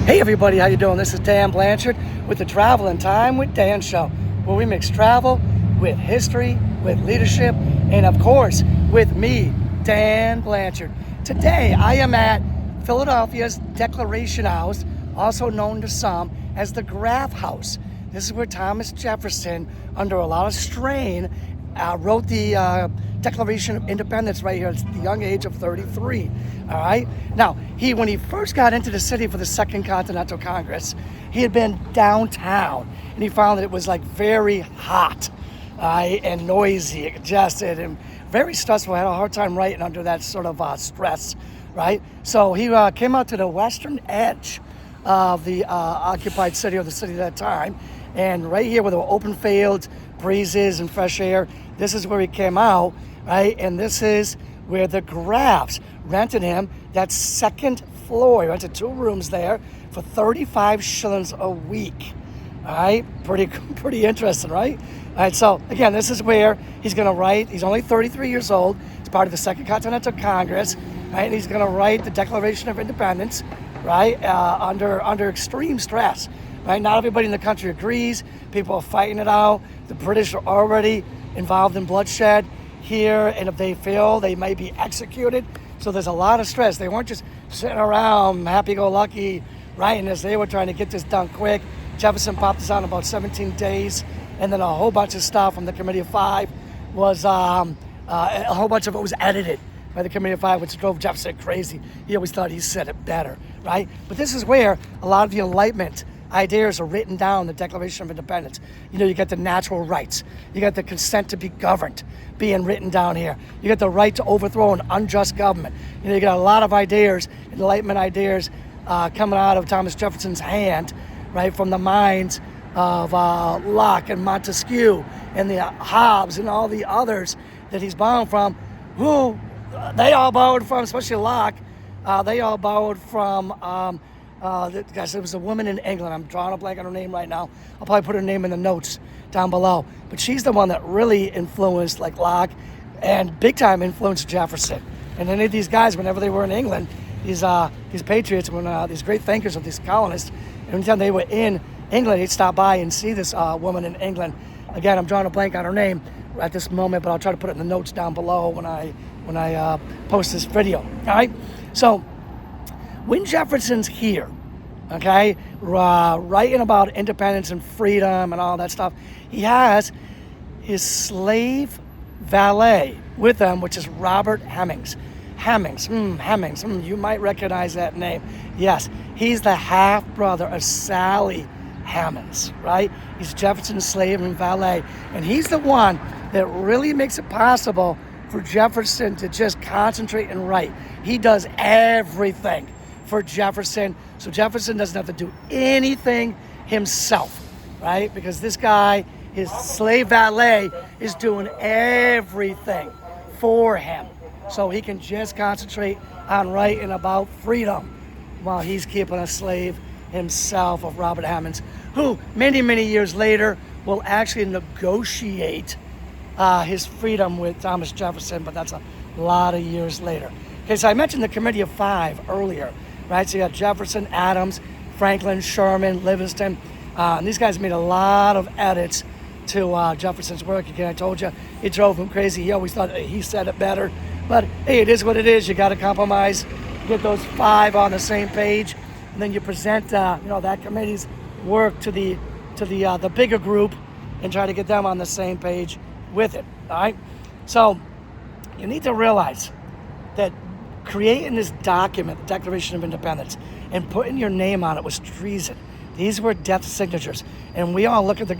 Hey everybody, how you doing? This is Dan Blanchard with the Travel in Time with Dan show, where we mix travel with history, with leadership, and of course, with me, Dan Blanchard. Today, I am at Philadelphia's Declaration House, also known to some as the Graff House. This is where Thomas Jefferson, under a lot of strain, wrote the Declaration of Independence right here at the young age of 33. All right. Now, when he first got into the city for the Second Continental Congress, he had been downtown, and he found that it was like very hot, and noisy, congested, and very stressful. I had a hard time writing under that sort of stress, right? So he came out to the western edge of the occupied city, or the city at that time, and right here where there were open fields, breezes, and fresh air, this is where he came out, right? And this is where the Graffs rented him that second floor. He rented 2 rooms there for 35 shillings a week. All right, pretty interesting, right? All right, so again, this is where he's going to write. He's only 33 years old. He's part of the Second Continental Congress, right? And he's going to write the Declaration of Independence, right? Under extreme stress, right? Not everybody in the country agrees. People are fighting it out. The British are already involved in bloodshed here, and if they fail, they might be executed. So there's a lot of stress. They weren't just sitting around happy-go-lucky writing this. They were trying to get this done quick. Jefferson popped this out in about 17 days, and then a whole bunch of stuff from the Committee of Five was, a whole bunch of it was edited by the Committee of Five, which drove Jefferson crazy. He always thought he said it better, right? But this is where a lot of the Enlightenment ideas are written down in the Declaration of Independence. You know, you got the natural rights. You got the consent to be governed being written down here. You got the right to overthrow an unjust government. You know, you got a lot of ideas, Enlightenment ideas, coming out of Thomas Jefferson's hand, right, from the minds of Locke and Montesquieu and the Hobbes and all the others that he's borrowed from, who they all borrowed from, especially Locke. They all borrowed from guys, there was a woman in England. I'm drawing a blank on her name right now. I'll probably put her name in the notes down below. But she's the one that really influenced, like Locke, and big time influenced Jefferson. And any of these guys, whenever they were in England, these patriots, when these great thinkers of these colonists, anytime they were in England, they'd stop by and see this woman in England. Again, I'm drawing a blank on her name at this moment, but I'll try to put it in the notes down below when I post this video. All right. So when Jefferson's here, okay, writing about independence and freedom and all that stuff, he has his slave valet with him, which is Robert Hemings. Hemings, you might recognize that name. Yes, he's the half-brother of Sally Hemings, right? He's Jefferson's slave and valet, and he's the one that really makes it possible for Jefferson to just concentrate and write. He does everything for Jefferson, so Jefferson doesn't have to do anything himself, right? Because this guy, his slave valet, is doing everything for him, so he can just concentrate on writing about freedom while he's keeping a slave himself of Robert Hemings, who many years later will actually negotiate his freedom with Thomas Jefferson, but that's a lot of years later. Okay, so I mentioned the Committee of Five earlier, right? So you got Jefferson, Adams, Franklin, Sherman, Livingston, and these guys made a lot of edits to Jefferson's work. Again, I told you, it drove him crazy. He always thought he said it better, but hey, it is what it is. You got to compromise, get those 5 on the same page, and then you present, that committee's work to the bigger group and try to get them on the same page with it. All right, so you need to realize that creating this document, the Declaration of Independence, and putting your name on it was treason. These were death signatures. And we all look at the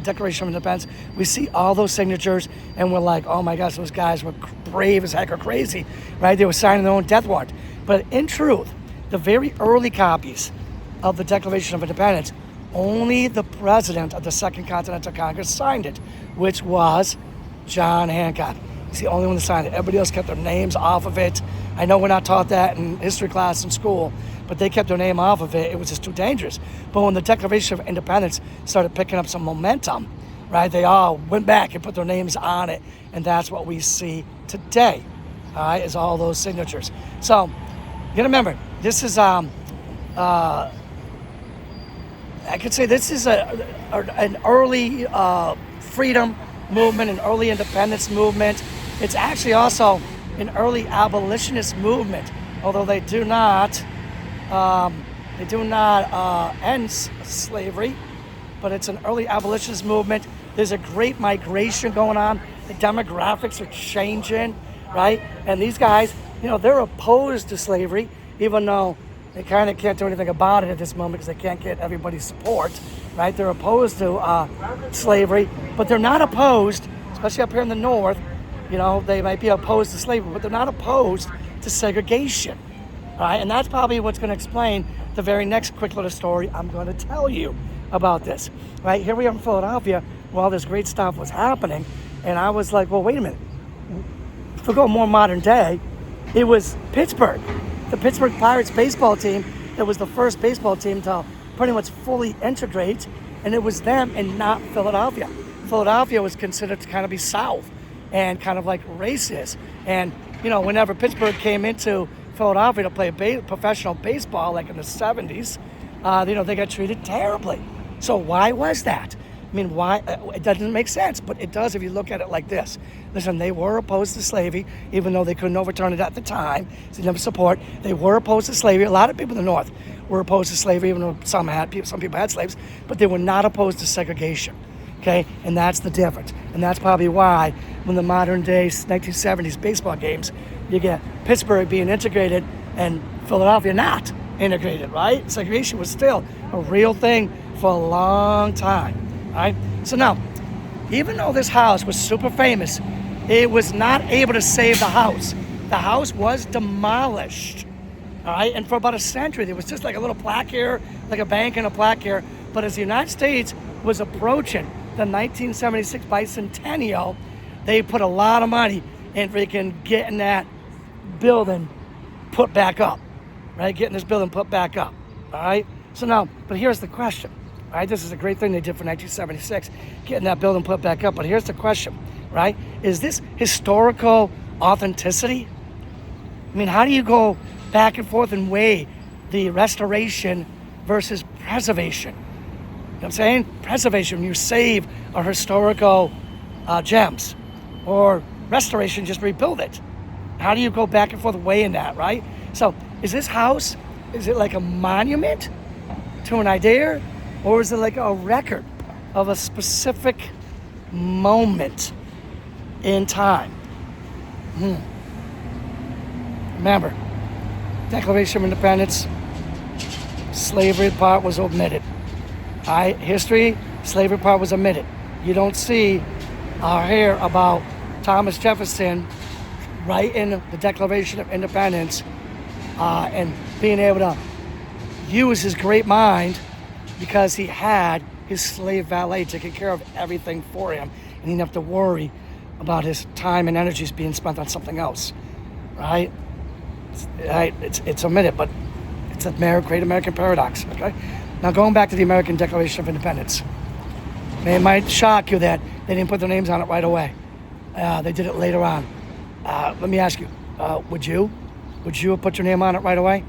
Declaration of Independence, we see all those signatures, and we're like, oh my gosh, those guys were brave as heck or crazy, right? They were signing their own death warrant. But in truth, the very early copies of the Declaration of Independence, only the president of the Second Continental Congress signed it, which was John Hancock. He's the only one that signed it. Everybody else kept their names off of it. I know we're not taught that in history class in school, but they kept their name off of it. It was just too dangerous. But when the Declaration of Independence started picking up some momentum, right, they all went back and put their names on it, and that's what we see today, all right, is all those signatures. So you gotta remember, this is I could say this is an early freedom movement, an early independence movement. It's actually also an early abolitionist movement, although they do not end slavery, but it's an early abolitionist movement. There's a great migration going on. The demographics are changing, right? And these guys, they're opposed to slavery, even though they kind of can't do anything about it at this moment because they can't get everybody's support, right? They're opposed to slavery, but they're not opposed, especially up here in the north. They might be opposed to slavery, but they're not opposed to segregation, right? And that's probably what's going to explain the very next quick little story I'm going to tell you about this, right? Here we are in Philadelphia where all this great stuff was happening, and I was like, well, wait a minute. If we go more modern day, it was Pittsburgh. The Pittsburgh Pirates baseball team that was the first baseball team to pretty much fully integrate, and it was them and not Philadelphia. Philadelphia was considered to kind of be south and kind of like racist. And, whenever Pittsburgh came into Philadelphia to play professional baseball, like in the 70s, they got treated terribly. So why was that? I mean, why? It doesn't make sense, but it does if you look at it like this. Listen, they were opposed to slavery, even though they couldn't overturn it at the time. So they never support. They were opposed to slavery. A lot of people in the North were opposed to slavery, even though some people had slaves, but they were not opposed to segregation. Okay, and that's the difference. And that's probably why when the modern day 1970s baseball games, you get Pittsburgh being integrated and Philadelphia not integrated, right? Segregation was still a real thing for a long time, right? So now, even though this house was super famous, it was not able to save the house. The house was demolished, all right? And for about a century, there was just like a little plaque here, like a bank and a plaque here. But as the United States was approaching the 1976 Bicentennial, they put a lot of money in freaking getting that building put back up, right? Getting this building put back up, all right? So now, but here's the question, all right? This is a great thing they did for 1976, getting that building put back up. But here's the question, right? Is this historical authenticity? I mean, how do you go back and forth and weigh the restoration versus preservation? You know what I'm saying? Preservation, you save our historical gems, or restoration, just rebuild it. How do you go back and forth weighing that, right? So is this house, is it like a monument to an idea, or is it like a record of a specific moment in time? Remember, Declaration of Independence, slavery part was omitted. History, slavery part was omitted. You don't see or hear about Thomas Jefferson writing the Declaration of Independence and being able to use his great mind because he had his slave valet taking care of everything for him, and he didn't have to worry about his time and energies being spent on something else, right? It's omitted, but it's a great American paradox, okay? Now, going back to the American Declaration of Independence, it might shock you that they didn't put their names on it right away. They did it later on. Let me ask you, would you have put your name on it right away,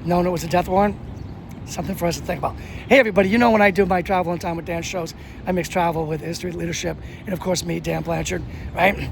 knowing it was a death warrant? Something for us to think about. Hey, everybody, when I do my Travel in Time with Dan shows, I mix travel with history, leadership, and, of course, me, Dan Blanchard, right?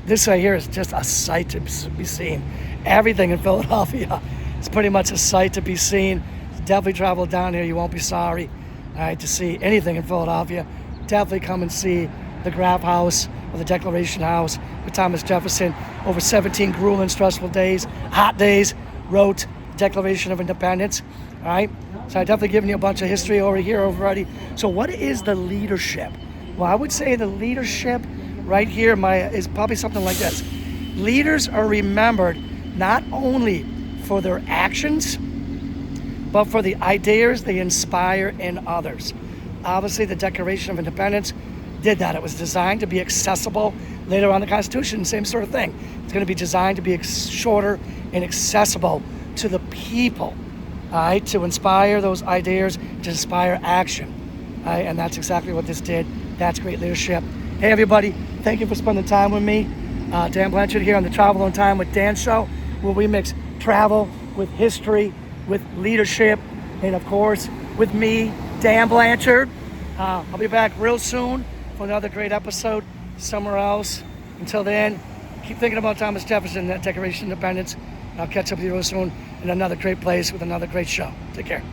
This right here is just a sight to be seen. Everything in Philadelphia is pretty much a sight to be seen. Definitely travel down here. You won't be sorry, all right, to see anything in Philadelphia. Definitely come and see the Graff House or the Declaration House with Thomas Jefferson. Over 17 grueling, stressful days, hot days, wrote Declaration of Independence, all right? So I definitely given you a bunch of history over here already. So what is the leadership? Well, I would say the leadership right here is probably something like this. Leaders are remembered not only for their actions, but for the ideas they inspire in others. Obviously, the Declaration of Independence did that. It was designed to be accessible. Later on, the Constitution, same sort of thing. It's going to be designed to be shorter and accessible to the people, all right, to inspire those ideas, to inspire action. All right, and that's exactly what this did. That's great leadership. Hey, everybody, thank you for spending time with me. Dan Blanchard here on the Travel in Time with Dan show, where we mix travel with history, with leadership, and of course, with me, Dan Blanchard. I'll be back real soon for another great episode somewhere else. Until then, keep thinking about Thomas Jefferson, that Declaration of Independence. I'll catch up with you real soon in another great place with another great show. Take care.